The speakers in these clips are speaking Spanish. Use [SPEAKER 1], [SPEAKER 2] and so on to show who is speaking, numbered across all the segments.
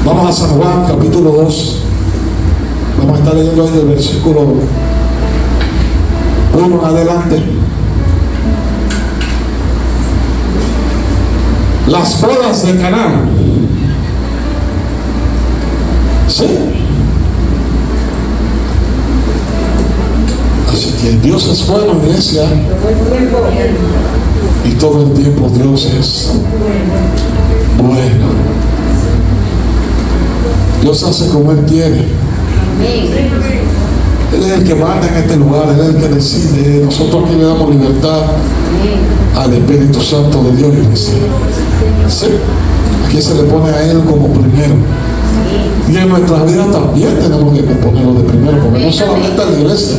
[SPEAKER 1] Vamos a San Juan, capítulo 2. Vamos a estar leyendo ahí del versículo 1 en adelante. Las bodas de Caná. ¿Sí? Así que Dios es bueno, iglesia. Y todo el tiempo Dios es bueno. Dios hace como Él quiere. Él es el que manda en este lugar, Él es el que decide. Nosotros aquí le damos libertad al Espíritu Santo de Dios, iglesia. ¿Sí? Aquí se le pone a Él como primero. Y en nuestras vidas también tenemos que ponerlo de primero, porque no solamente a la iglesia.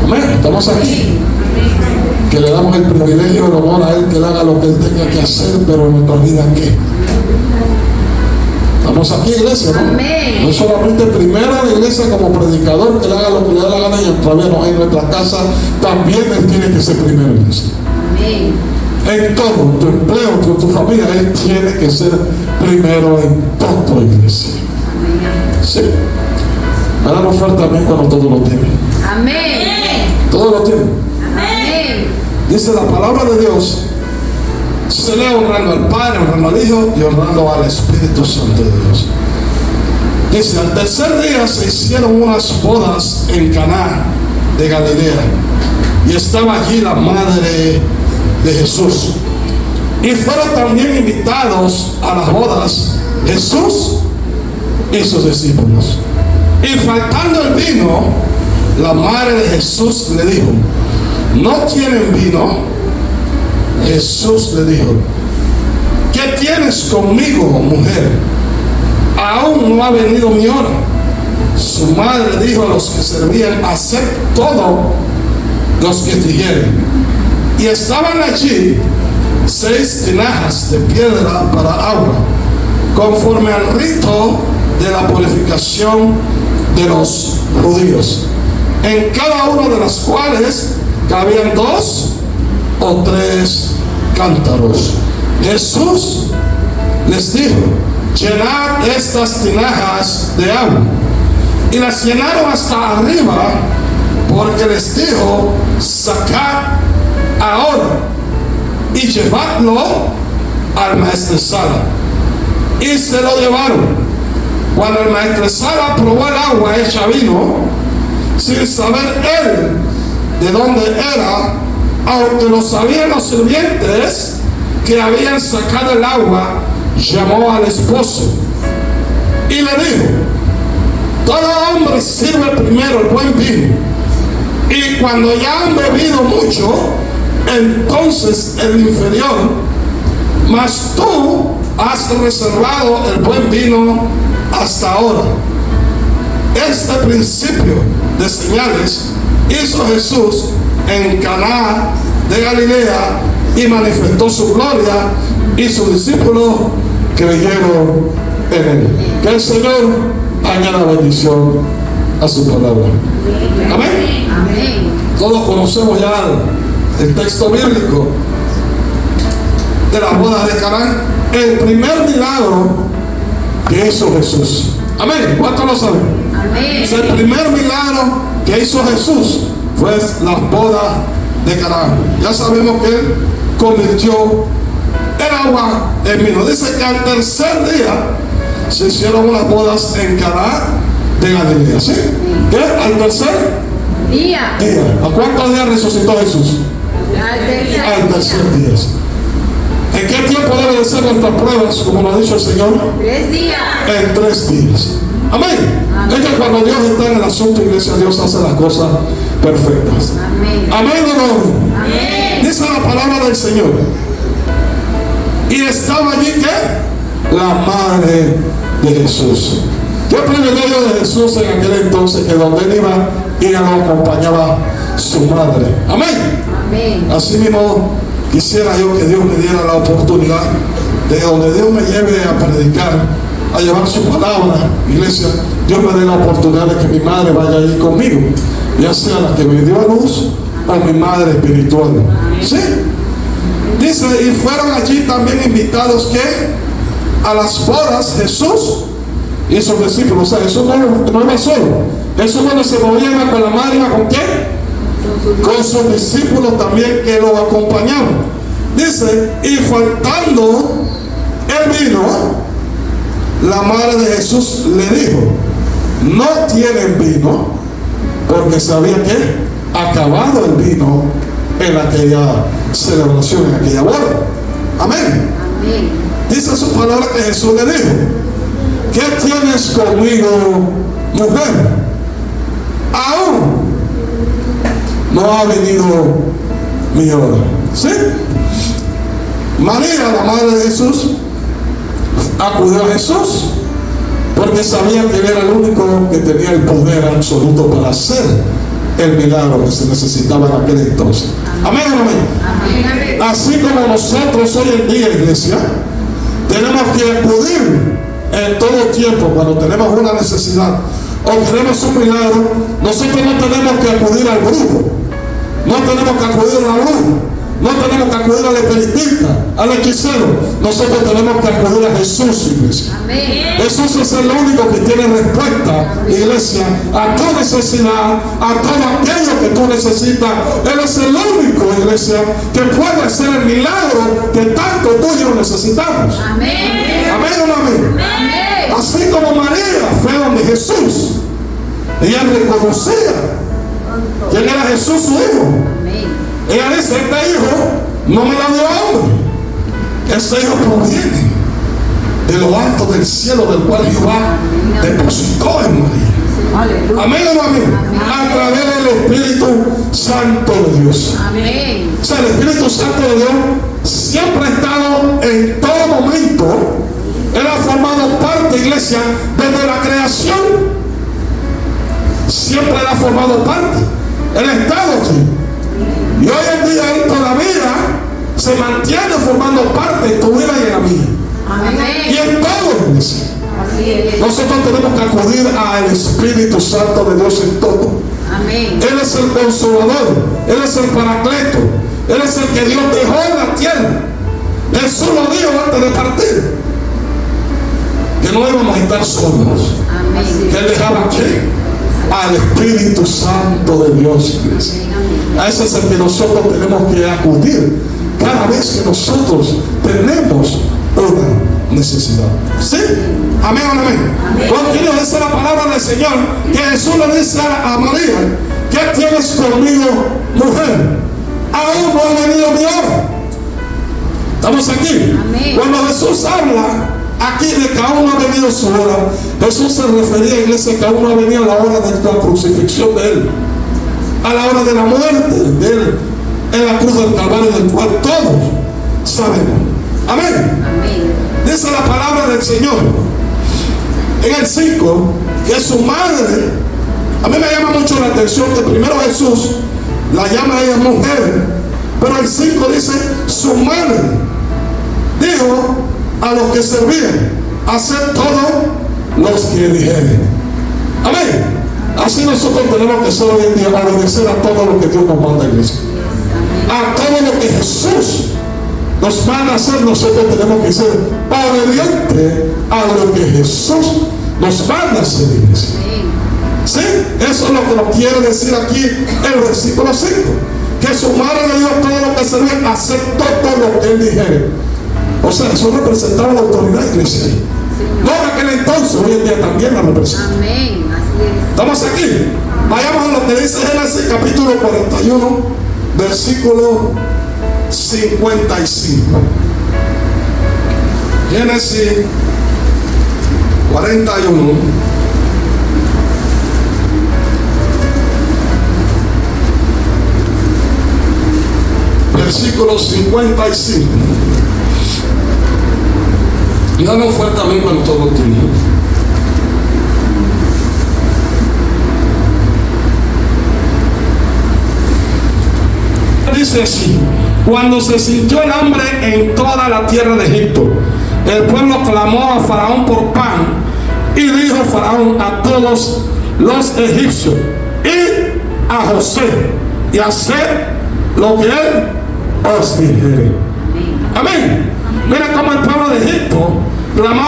[SPEAKER 1] Amén. Estamos aquí. Que le damos el privilegio, el honor a Él, que Él haga lo que Él tenga que hacer, pero en nuestras vidas, ¿qué? Estamos aquí, iglesia, ¿no?
[SPEAKER 2] Amén.
[SPEAKER 1] No solamente primero la iglesia como predicador, que le haga lo que le da la gana, y en nuestra casa también Él tiene que ser primero, iglesia.
[SPEAKER 2] Amén.
[SPEAKER 1] En todo, tu empleo, tu familia, Él tiene que ser primero en todo, iglesia. Sí. Me damos fuerte también cuando todo lo tiene.
[SPEAKER 2] Amén.
[SPEAKER 1] Todo lo tiene.
[SPEAKER 2] Amén.
[SPEAKER 1] Dice la palabra de Dios. Se le honrando al Padre, honrando al Hijo y honrando al Espíritu Santo de Dios. Dice, al tercer día se hicieron unas bodas en Caná de Galilea, y estaba allí la madre de Jesús. Y fueron también invitados a las bodas Jesús y sus discípulos. Y faltando el vino, la madre de Jesús le dijo: ¿no tienen vino? Jesús le dijo: ¿qué tienes conmigo, mujer? Aún no ha venido mi hora. Su madre dijo a los que servían: haced todo los que dijeren. Y estaban allí 6 tinajas de piedra para agua, conforme al rito de la purificación de los judíos, en cada una de las cuales cabían 2 o 3 cántaros. Jesús les dijo: llenad estas tinajas de agua. Y las llenaron hasta arriba, porque les dijo: sacad ahora y llevadlo al maestresala. Y se lo llevaron. Cuando el maestresala probó el agua hecha vino, sin saber él de dónde era, aunque lo sabían los sirvientes que habían sacado el agua, llamó al esposo y le dijo: todo hombre sirve primero el buen vino, y cuando ya han bebido mucho, entonces el inferior, mas tú has reservado el buen vino hasta ahora. Este principio de señales hizo Jesús en Caná de Galilea, y manifestó su gloria, y sus discípulos creyeron en él. Que el Señor añada bendición a su palabra. Amén.
[SPEAKER 2] Amén.
[SPEAKER 1] Todos conocemos ya el texto bíblico de las bodas de Caná, el primer milagro que hizo Jesús. Amén. ¿Cuántos lo saben?
[SPEAKER 2] Amén.
[SPEAKER 1] El primer milagro que hizo Jesús fue las bodas de Caná. Ya sabemos que Él convirtió el agua en vino. Dice que al tercer día se hicieron unas bodas en Caná de Galilea. ¿Sí? ¿Qué? Al tercer
[SPEAKER 2] Día.
[SPEAKER 1] día. ¿A cuántos días resucitó Jesús? Al tercer día. ¿En qué tiempo deben de ser nuestras pruebas, como lo ha dicho el Señor?
[SPEAKER 2] 3 días.
[SPEAKER 1] En 3 días. Amén.
[SPEAKER 2] Amén.
[SPEAKER 1] Es que cuando Dios está en el asunto, iglesia, Dios hace las cosas perfectas.
[SPEAKER 2] Amén.
[SPEAKER 1] Amén o no.
[SPEAKER 2] Amén.
[SPEAKER 1] Dice la palabra del Señor. Y estaba allí, ¿qué? La madre de Jesús. Qué privilegio de Jesús en aquel entonces, que donde Él iba, y lo acompañaba su madre. Amén.
[SPEAKER 2] Amén.
[SPEAKER 1] Así mismo quisiera yo que Dios me diera la oportunidad de donde Dios me lleve a predicar, a llevar su palabra, iglesia, Dios me dé la oportunidad de que mi madre vaya ahí conmigo, ya sea la que me dio a luz o mi madre espiritual. ¿Sí? Dice, y fueron allí también invitados, ¿qué? a las bodas Jesús y sus discípulos. O sea, Jesús no iba solo. Jesús cuando se movía con la madre, ¿iba con quién? Con sus discípulos también que lo acompañaban. Dice, y faltando el vino, la madre de Jesús le dijo, no tienen vino, porque sabía que acabado el vino en aquella celebración, en aquella boda. Amén.
[SPEAKER 2] Amén.
[SPEAKER 1] Dice su palabra que Jesús le dijo, ¿qué tienes conmigo, mujer? Aún no ha venido mi hora. ¿Sí? María, la madre de Jesús, acudió a Jesús porque sabía que él era el único que tenía el poder absoluto para hacer el milagro que se necesitaba en aquel entonces. Amén, amén.
[SPEAKER 2] Amén.
[SPEAKER 1] Así como nosotros hoy en día, iglesia, tenemos que acudir en todo tiempo cuando tenemos una necesidad o queremos un milagro. Nosotros no tenemos que acudir al brujo, no tenemos que acudir a la bruja, no tenemos que acudir al espiritista, al hechicero. Nosotros tenemos que acudir a Jesús, iglesia.
[SPEAKER 2] Amén.
[SPEAKER 1] Jesús es el único que tiene respuesta, iglesia, a tu necesidad, a todo aquello que tú necesitas. Él es el único, iglesia, que puede hacer el milagro que tanto tú y yo necesitamos.
[SPEAKER 2] Amén.
[SPEAKER 1] Amén o no amén.
[SPEAKER 2] Amén.
[SPEAKER 1] Así como María fue donde Jesús, ella reconocía quién era Jesús, su hijo.
[SPEAKER 2] Amén.
[SPEAKER 1] Ella dice, este hijo no me lo dio hombre, este hijo proviene de lo alto del cielo, del cual Jehová depositó en María. Amén o no amén. A través del Espíritu Santo de Dios.
[SPEAKER 2] Amén.
[SPEAKER 1] O sea, el Espíritu Santo de Dios siempre ha estado en todo momento. Él ha formado parte, iglesia, desde la creación. Siempre él ha formado parte. Él ha estado aquí. Y hoy en día él todavía se mantiene formando parte en tu vida y en la mía. Y
[SPEAKER 2] Amén.
[SPEAKER 1] en todo, iglesia.
[SPEAKER 2] Así es.
[SPEAKER 1] Nosotros tenemos que acudir al Espíritu Santo de Dios en todo.
[SPEAKER 2] Amén.
[SPEAKER 1] Él es el consolador, Él es el paracleto, Él es el que Dios dejó en la tierra. Jesús lo dijo antes de partir, que no íbamos a estar solos,
[SPEAKER 2] Amén.
[SPEAKER 1] que Él dejaba aquí al Espíritu Santo de Dios, iglesia. A ese es el que nosotros tenemos que acudir cada vez que nosotros tenemos una necesidad. ¿Sí? Amén o no amén. Continúa, dice la palabra del Señor, que Jesús le dice a María, ¿qué tienes conmigo, mujer? Aún no ha venido mi hora. ¿Estamos aquí?
[SPEAKER 2] Amén.
[SPEAKER 1] Cuando Jesús habla aquí de que aún no ha venido su hora, Jesús se refería, iglesia, que aún no ha venido la hora de la crucifixión de Él, a la hora de la muerte de Él en la cruz del Calvario, del cual todos sabemos. Amén.
[SPEAKER 2] Amén.
[SPEAKER 1] Dice la palabra del Señor en el 5 que su madre, a mí me llama mucho la atención que primero Jesús la llama a ella mujer, pero el 5 dice su madre dijo a los que servían, haced todo los que dijeren. Amén. Así nosotros tenemos que ser hoy en día, obedecer a todo lo que Dios nos manda, iglesia. A todo lo que Jesús nos manda a hacer, nosotros tenemos que ser obedientes a lo que Jesús nos manda a hacer, iglesia. ¿Sí? Eso es lo que nos quiere decir aquí el versículo 5. Que su madre le dio todo lo que servía, aceptó todo lo que él dijera. O sea, eso representaba la autoridad, iglesia. No en aquel entonces, hoy en día también la representa.
[SPEAKER 2] Amén. Así es.
[SPEAKER 1] ¿Estamos aquí? Vayamos a lo que dice Génesis capítulo 41, versículo 55. Génesis 41. Versículo 55. Y dame un fuerte amén cuando todo lo tiene. Dice así: cuando se sintió el hambre en toda la tierra de Egipto, el pueblo clamó a Faraón por pan, y dijo Faraón a todos los egipcios: id a José y haced lo que él os dijere. Amén. Mira cómo el pueblo de Egipto clamó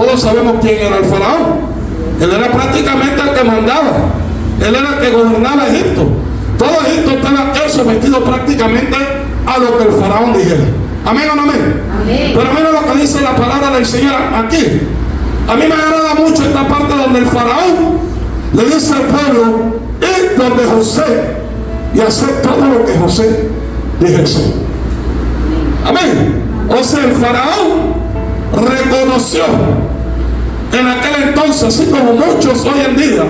[SPEAKER 1] todos sabemos quién era el faraón. Él era prácticamente el que mandaba. Él era el que gobernaba Egipto. Todo Egipto estaba sometido prácticamente a lo que el faraón dijera. Amén o no amén.
[SPEAKER 2] Amén.
[SPEAKER 1] Pero mira lo que dice la palabra del Señor aquí. A mí me agrada mucho esta parte donde el faraón le dice al pueblo: ir donde José y hacer todo lo que José dijese. Amén. O sea, el faraón reconoció en aquel entonces, así como muchos hoy en día,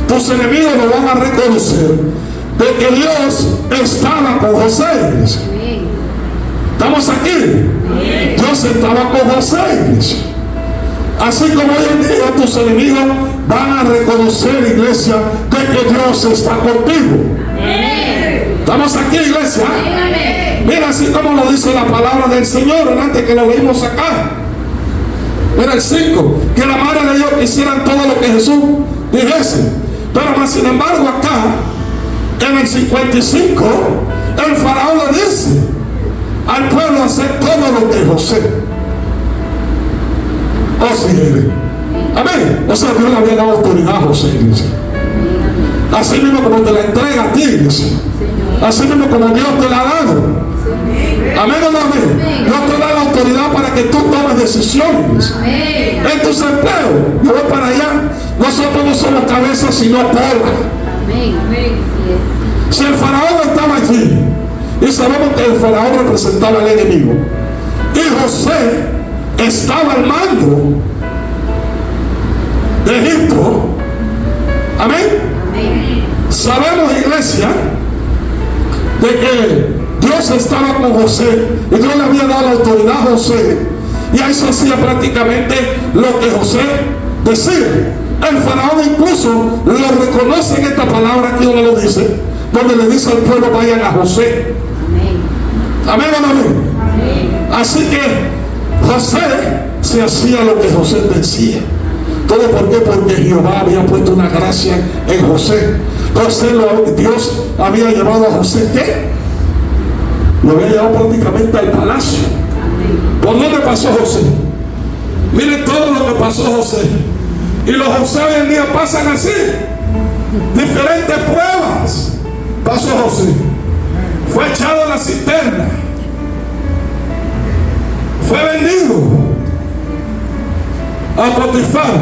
[SPEAKER 1] tus enemigos lo van a reconocer, de que Dios estaba con José.
[SPEAKER 2] Amén.
[SPEAKER 1] ¿Estamos aquí? Dios estaba con José. Así como hoy en día tus enemigos van a reconocer, iglesia, de que Dios está contigo. ¿Estamos aquí, iglesia? Mira, así como lo dice la palabra del Señor, antes que lo leímos acá. Mira el 5, que la madre de Dios hicieran todo lo que Jesús dijese. Pero más sin embargo acá, en el 55, el faraón le dice al pueblo hacer todo lo que José. O sea, amén. O sea, Dios le había dado autoridad a José, iglesia. Así mismo como te la entrega a ti, iglesia. Así mismo como Dios te la ha dado. Amén o no amén. Dios te da la autoridad para que tú tomes decisiones. En tus empleos, yo voy para allá. Nosotros no somos cabezas sino cola. Si el faraón estaba allí, y sabemos que el faraón representaba al enemigo, y José estaba al mando de Egipto, amén. Sabemos, iglesia, de que Dios estaba con José y Dios le había dado la autoridad a José, y ahí se hacía prácticamente lo que José decía. El faraón incluso lo reconoce en esta palabra aquí donde lo dice, donde le dice al pueblo: vayan a José. Amén o no amén. Así que José se hacía lo que José decía. ¿Todo por qué? Porque Jehová había puesto una gracia en José. Dios había llevado a José, ¿qué? Lo había llevado prácticamente al palacio. ¿Por dónde pasó José? Miren todo lo que pasó José. Y los José hoy en día pasan así, diferentes pruebas. Pasó José. Fue echado a la cisterna. Fue vendido a Potifar.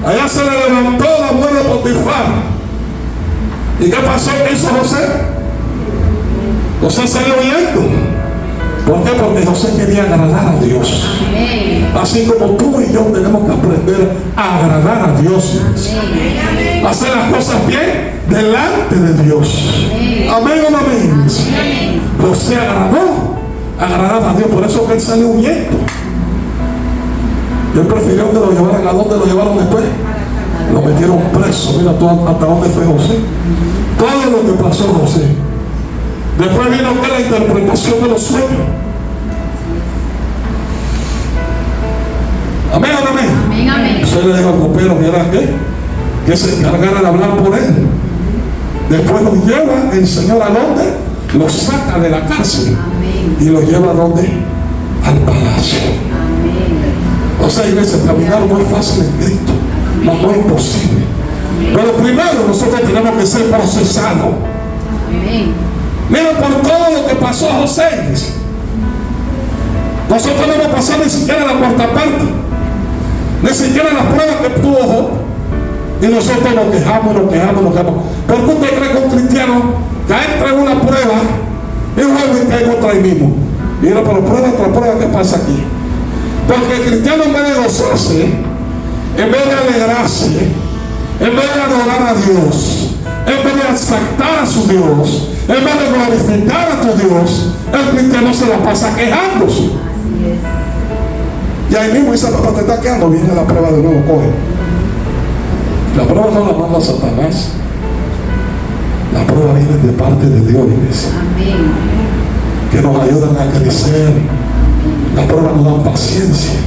[SPEAKER 1] Allá se le levantó la mujer de Potifar. ¿Y qué pasó? ¿Qué hizo José? José salió huyendo. ¿Por qué? Porque José quería agradar a Dios. Así como tú y yo tenemos que aprender a agradar a Dios. Hacer las cosas bien delante de Dios. Amén o no amén. José agradaba a Dios. Por eso que él salió huyendo. Él prefirió que lo llevaran. ¿A dónde lo llevaron después? Lo metieron preso. Mira tú hasta dónde fue José. Todo lo que pasó José. Después vino que la interpretación de los sueños. Amén o no amén. Usted le dijo al copero que se encargara de hablar por él. Después lo lleva el Señor a dónde, lo saca de la cárcel y lo lleva a dónde, al palacio. O sea, iglesia, caminar no es fácil en Cristo, no es imposible. Pero primero nosotros tenemos que ser procesados. Mira por todo lo que pasó a José. Nosotros no hemos pasado ni siquiera la cuarta parte, ni siquiera las pruebas que tuvo Job. Y nosotros nos quejamos. ¿Por qué usted cree que un cristiano cae entra en una prueba y luego cae en otra ahí mismo? Mira, pero prueba tras prueba, ¿qué pasa aquí? Porque el cristiano, en vez de gozarse, en vez de alegrarse, en vez de adorar a Dios, en vez de exaltar a su Dios, en vez de glorificar a tu Dios, el cristiano se la pasa quejándose. Y ahí mismo esa papá te está quedando, viene la prueba de nuevo, coge. La prueba no la manda Satanás. La prueba viene de parte de Dios, iglesia. Que nos ayudan a crecer. La prueba nos da paciencia.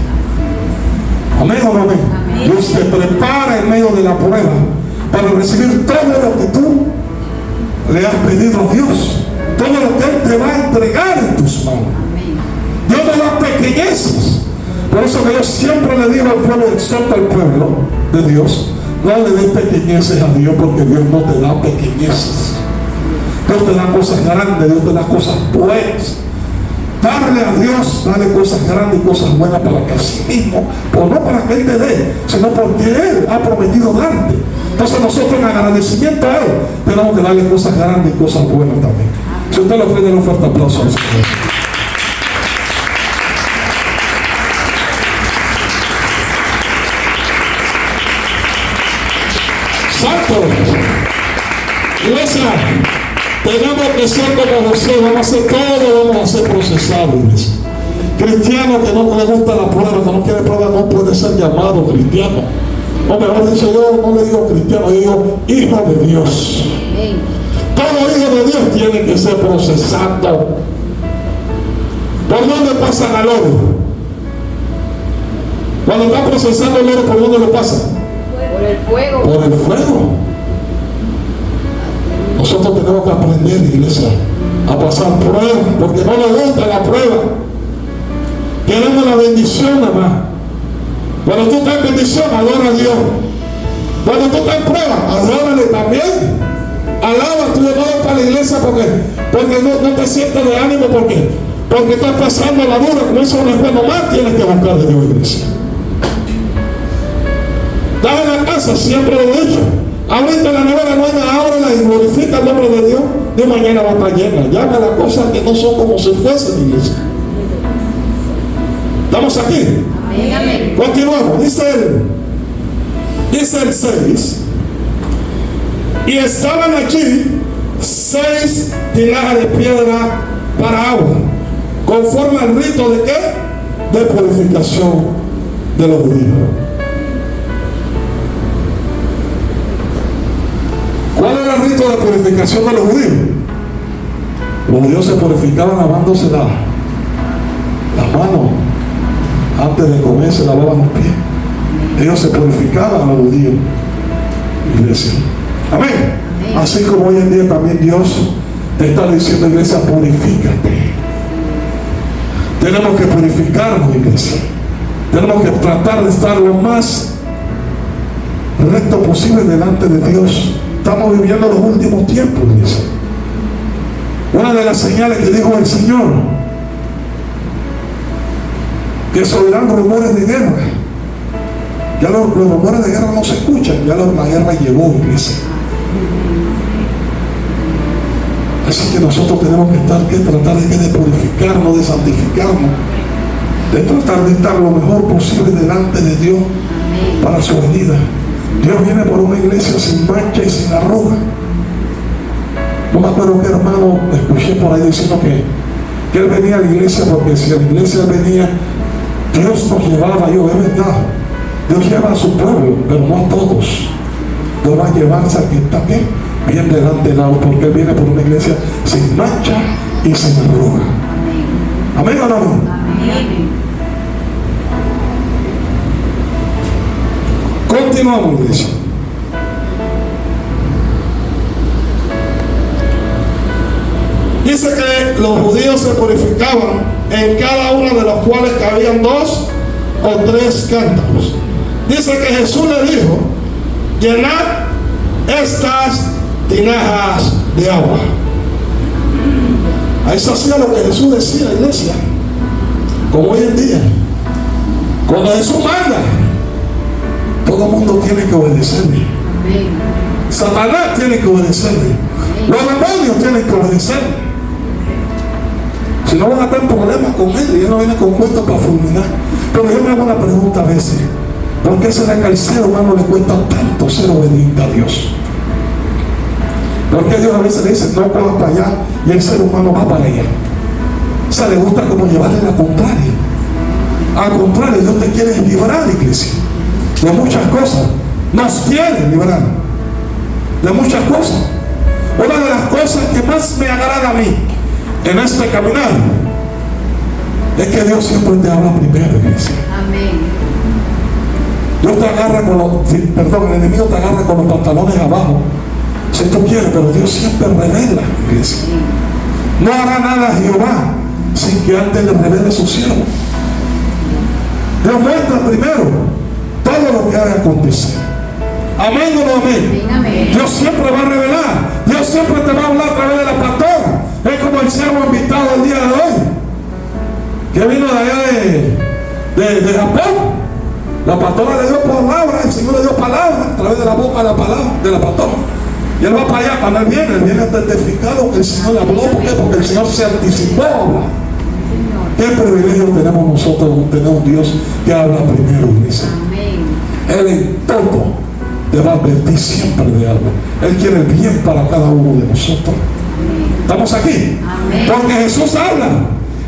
[SPEAKER 1] Amén o no amén. Dios te prepara en medio de la prueba para recibir todo lo que tú le has pedido a Dios. Todo lo que Él te va a entregar en tus manos. Dios no da pequeñeces. Por Por eso que Dios siempre le dijo al pueblo, exhorta al pueblo de Dios, no le des pequeñeces a Dios, porque Dios no te da pequeñeces. Dios te da cosas grandes, Dios te da cosas buenas. Darle a Dios, dale cosas grandes y cosas buenas para que así mismo, pues no para que Él te dé, sino porque Él ha prometido darte. Entonces nosotros en agradecimiento a Él tenemos que darle cosas grandes y cosas buenas también. Si usted lo cree, denle un fuerte aplauso al Señor. Santo, iglesia, tenemos que ser como José, vamos a hacer todo, vamos a ser procesados, iglesia. Cristiano que no le gusta la prueba, que no quiere prueba, no puede ser llamado cristiano. O mejor dicho, yo no le digo cristiano, yo digo hijo de Dios. Todo hijo de Dios tiene que ser procesado. ¿Por dónde pasan al oro? Cuando está procesando el oro, ¿por dónde lo pasa?
[SPEAKER 2] Por el fuego.
[SPEAKER 1] Por el fuego. Nosotros tenemos que aprender, iglesia, a pasar pruebas, porque no le gusta la prueba. Queremos la bendición nada más. Cuando tú estás en bendición, adora a Dios. Cuando tú estás en prueba, adórale también. Alaba tu Dios para la iglesia porque no te sientes de ánimo, porque estás pasando la dura. Como eso no es bueno, más tienes que buscar de Dios, iglesia. Estás en la casa, siempre lo he dicho. Ahorita la nevera no hay nada, ábrela y glorifica el nombre de Dios. De mañana va a estar llena. Llama las cosas que no son como si fuesen, iglesia. ¿Estamos aquí?
[SPEAKER 2] Amén.
[SPEAKER 1] Continuamos. Dice el 6. Y estaban allí 6 tinajas de piedra para agua, conforme al rito de ¿qué? De purificación de los judíos. ¿Cuál era el rito de purificación de los judíos? Los judíos se purificaban lavándose las manos. Antes de comer se lavaban los pies. Ellos se purificaban a los judíos. Iglesia. Amén. Así como hoy en día también Dios te está diciendo, iglesia, purifícate. Tenemos que purificarnos, iglesia. Tenemos que tratar de estar lo más recto posible delante de Dios. Estamos viviendo los últimos tiempos, iglesia. Una de las señales que dijo el Señor, que se oirán rumores de guerra. Ya los rumores de guerra no se escuchan, ya la guerra llegó, iglesia. Así que nosotros tenemos que tratar de purificarnos, de santificarnos, de tratar de estar lo mejor posible delante de Dios para su venida. Dios viene por una iglesia sin mancha y sin arruga. No me acuerdo qué hermano escuché por ahí diciendo que él venía a la iglesia porque si a la iglesia venía, Dios nos llevaba. Es verdad, Dios lleva a su pueblo, pero no a todos. Dios va a llevarse al que está aquí, bien delante de él, porque Él viene por una iglesia sin mancha y sin arruga. Amén o no.
[SPEAKER 2] Amén.
[SPEAKER 1] Continuamos, iglesia. Dice que los judíos se purificaban en cada uno de los cuales cabían 2 o 3 cántaros. Dice que Jesús le dijo, llenad estas tinajas de agua. Ahí se hacía lo que Jesús decía, iglesia. Como hoy en día, cuando Jesús manda, todo el mundo tiene que obedecerle. Satanás tiene que obedecerle. Los demonios tienen que obedecerle. Si no van a tener problemas con él, y él no viene con cuentos para fulminar. Pero yo me hago una pregunta a veces: ¿por qué será que al ser humano le cuesta tanto ser obediente a Dios? ¿Por qué Dios a veces le dice no vas para allá y el ser humano va para allá? O sea, le gusta como llevarle la contraria. Al contrario, Dios te quiere librar, iglesia, de muchas cosas. Nos quiere librar de muchas cosas. Una de las cosas que más me agrada a mí en este caminar es que Dios siempre te habla primero, iglesia.
[SPEAKER 2] Amén.
[SPEAKER 1] Dios te agarra el enemigo te agarra con los pantalones abajo, si tú quieres, pero Dios siempre revela, iglesia. No hará nada Jehová sin que antes le revele su siervo. Dios muestra primero todo lo que ha de acontecer. Amén o no amén.
[SPEAKER 2] Amén.
[SPEAKER 1] Dios siempre va a revelar. Dios siempre te va a hablar a través de la pastora. Es como el siervo invitado el día de hoy, que vino de allá de Japón. La pastora le dio palabra, el Señor le dio palabra a través de la boca de la palabra de la pastora. Y él va para allá. Cuando él viene testificado que el Señor le habló. ¿Por qué? Porque el Señor se anticipó a hablar. Qué privilegio tenemos nosotros, tener un Dios que habla primero, iglesia.
[SPEAKER 2] Amén.
[SPEAKER 1] Él en todo te va a advertir siempre de algo. Él quiere el bien para cada uno de nosotros. ¿Estamos aquí?
[SPEAKER 2] Amén.
[SPEAKER 1] Porque Jesús habla.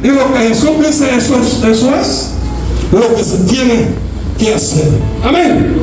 [SPEAKER 1] Y lo que Jesús dice, eso es lo que se tiene que hacer. Amén.